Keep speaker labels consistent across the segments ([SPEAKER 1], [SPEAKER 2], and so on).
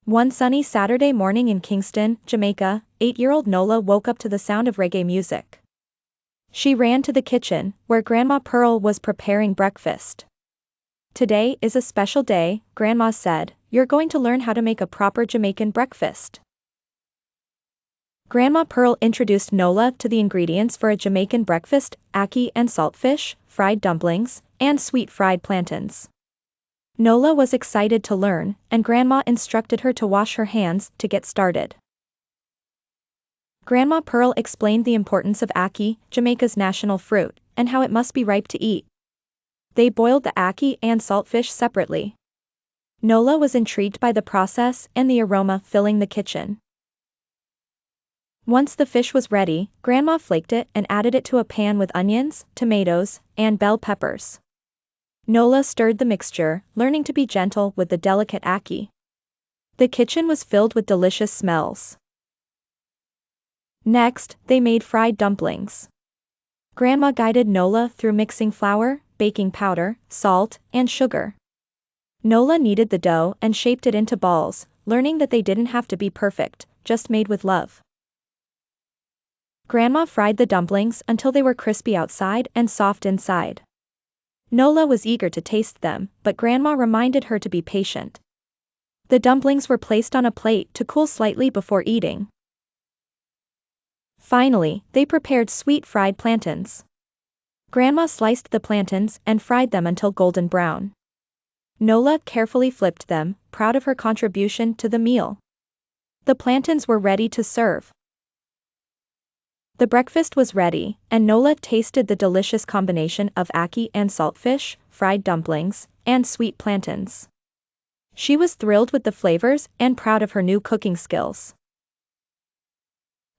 [SPEAKER 1] One sunny Saturday morning in Kingston, Jamaica, 8-year-old Nola woke up to the sound of reggae music. She ran to the kitchen, where Grandma Pearl was preparing breakfast. "Today is a special day," Grandma said. "You're going to learn how to make a proper Jamaican breakfast." Grandma Pearl introduced Nola to the ingredients for a Jamaican breakfast: ackee and saltfish, fried dumplings, and sweet fried plantains. Nola was excited to learn, and Grandma instructed her to wash her hands to get started. Grandma Pearl explained the importance of ackee, Jamaica's national fruit, and how it must be ripe to eat. They boiled the ackee and saltfish separately. Nola was intrigued by the process and the aroma filling the kitchen. Once the fish was ready, Grandma flaked it and added it to a pan with onions, tomatoes, and bell peppers. Nola stirred the mixture, learning to be gentle with the delicate ackee. The kitchen was filled with delicious smells. Next, they made fried dumplings. Grandma guided Nola through mixing flour, baking powder, salt, and sugar. Nola kneaded the dough and shaped it into balls, learning that they didn't have to be perfect, just made with love. Grandma fried the dumplings until they were crispy outside and soft inside. Nola was eager to taste them, but Grandma reminded her to be patient. The dumplings were placed on a plate to cool slightly before eating. Finally, they prepared sweet fried plantains. Grandma sliced the plantains and fried them until golden brown. Nola carefully flipped them, proud of her contribution to the meal. The plantains were ready to serve. The breakfast was ready, and Nola tasted the delicious combination of ackee and saltfish, fried dumplings, and sweet plantains. She was thrilled with the flavors and proud of her new cooking skills.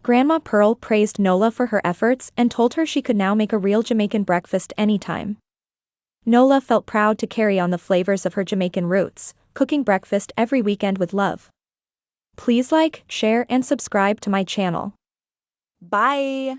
[SPEAKER 1] Grandma Pearl praised Nola for her efforts and told her she could now make a real Jamaican breakfast anytime. Nola felt proud to carry on the flavors of her Jamaican roots, cooking breakfast every weekend with love. Please like, share, and subscribe to my channel. Bye!